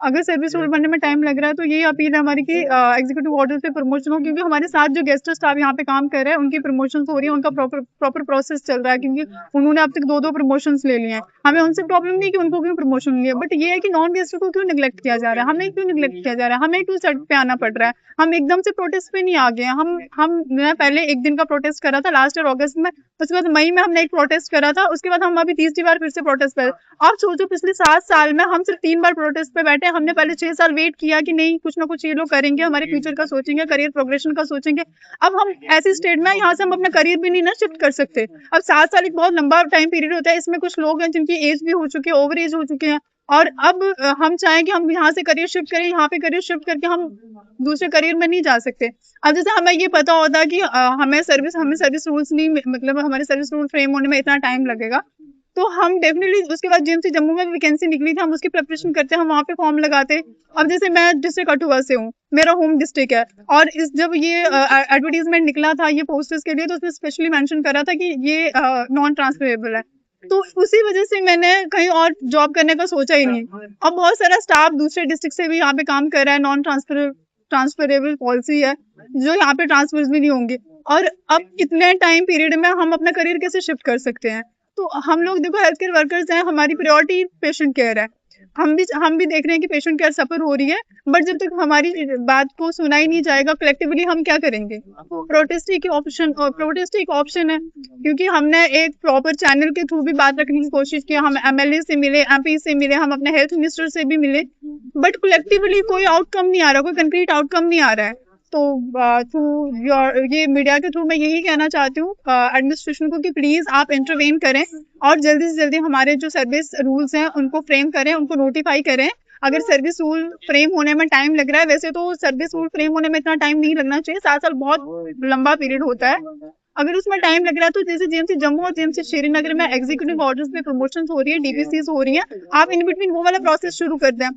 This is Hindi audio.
अगर सर्विस रोल बनने में टाइम लग रहा है तो यही अपील है हमारी कि एग्जीक्यूटिव ऑर्डर से प्रमोशन हो, क्योंकि हमारे साथ जो गेस्ट स्टाफ यहाँ पे काम कर रहे हैं उनकी प्रमोशन हो रही है, उनका प्रॉपर प्रोसेस चल रहा है, क्योंकि उन्होंने अब तक 2-2 प्रमोशन ले लिए हैं। हमें उनसे प्रॉब्लम नहीं कि उनको क्यों प्रमोशन नहीं है, बट ये है कि नॉन गेस्ट को क्यों निगलेक्ट किया जा रहा है, हमें क्यों निगलेक्ट किया जा रहा है, हमें क्यों सड़क पे आना पड़ रहा है। हम एकदम से प्रोटेस्ट पे नहीं आ गए। मैं पहले 1 दिन का प्रोटेस्ट करा था लास्ट ईयर अगस्त में, उसके बाद मई में हमने एक प्रोटेस्ट करा था, उसके बाद हम अभी तीसरी बार फिर से प्रोटेस्ट पे। आप सोचो पिछले 7 साल में हम सिर्फ 3 बार प्रोटेस्ट पे बैठे। हमने पहले 6 साल वेट किया कि नहीं कुछ ना कुछ ये लोग करेंगे, हमारे फ्यूचर का सोचेंगे, करियर प्रोग्रेशन का सोचेंगे। अब हम ऐसी स्टेट में यहाँ से हम अपना करियर भी नहीं ना शिफ्ट कर सकते। अब 7 साल एक बहुत लंबा टाइम पीरियड होता है, इसमें कुछ लोग हैं जिनकी एज भी हो चुकी है, ओवर एज हो चुके हैं, और अब हम चाहें कि हम यहाँ से करियर शिफ्ट करें, यहाँ पे करियर शिफ्ट करके हम दूसरे करियर में नहीं जा सकते। अब जैसे हमें ये पता होता कि हमें सर्विस रूल्स नहीं, मतलब हमारे सर्विस रूल फ्रेम होने में इतना टाइम लगेगा, तो हम डेफिनेटली उसके बाद जीएमसी जम्मू में वैकेंसी निकली थी, हम उसकी प्रिपरेशन करते, हम वहाँ पे फॉर्म लगाते। अब जैसे मैं डिस्ट्रिक्ट कठुआ से हूँ, मेरा होम डिस्ट्रिक्ट है, और जब ये एडवर्टीजमेंट निकला था ये पोस्टर्स के लिए, तो उसमें स्पेशली मेंशन करा था कि ये नॉन ट्रांसफरेबल है, तो उसी वजह से मैंने कहीं और जॉब करने का सोचा ही नहीं। अब बहुत सारा स्टाफ दूसरे डिस्ट्रिक्ट से भी यहाँ पे काम कर रहा है, नॉन ट्रांसफरेबल पॉलिसी है, जो यहाँ पे ट्रांसफर भी नहीं होंगे, और अब कितने टाइम पीरियड में हम अपना करियर कैसे शिफ्ट कर सकते हैं। तो हम लोग देखो हेल्थ केयर वर्कर्स हैं, हमारी प्रायोरिटी पेशेंट केयर है, हम भी देख रहे हैं कि पेशेंट केयर सफर हो रही है, बट जब तक हमारी बात को सुना ही नहीं जाएगा कलेक्टिवली, हम क्या करेंगे। प्रोटेस्ट एक ऑप्शन है, क्योंकि हमने एक प्रॉपर चैनल के थ्रू भी बात रखने की कोशिश की, हम एमएलए से मिले, एमपी से मिले, हम अपने हेल्थ मिनिस्टर से भी मिले, बट कलेक्टिवली कोई आउटकम नहीं आ रहा, कोई कंक्रीट आउटकम नहीं आ रहा है। तो ये मीडिया के थ्रू मैं यही कहना चाहती हूँ एडमिनिस्ट्रेशन को कि प्लीज आप इंटरवेन करें और जल्दी से जल्दी हमारे जो सर्विस रूल्स हैं उनको फ्रेम करें, उनको नोटिफाई करें। अगर सर्विस रूल फ्रेम होने में टाइम लग रहा है, वैसे तो सर्विस रूल फ्रेम होने में इतना टाइम नहीं लगना चाहिए, 7 साल बहुत लंबा पीरियड होता है। अगर उसमें टाइम लग रहा है तो जैसे जीएमसी जम्मू और जीएमसी श्रीनगर में एग्जीक्यूटिव ऑर्डर्स में प्रमोशन हो रही है, डीपीसीज हो रही है, आप इन बिटवीन वो वाला प्रोसेस शुरू कर दें।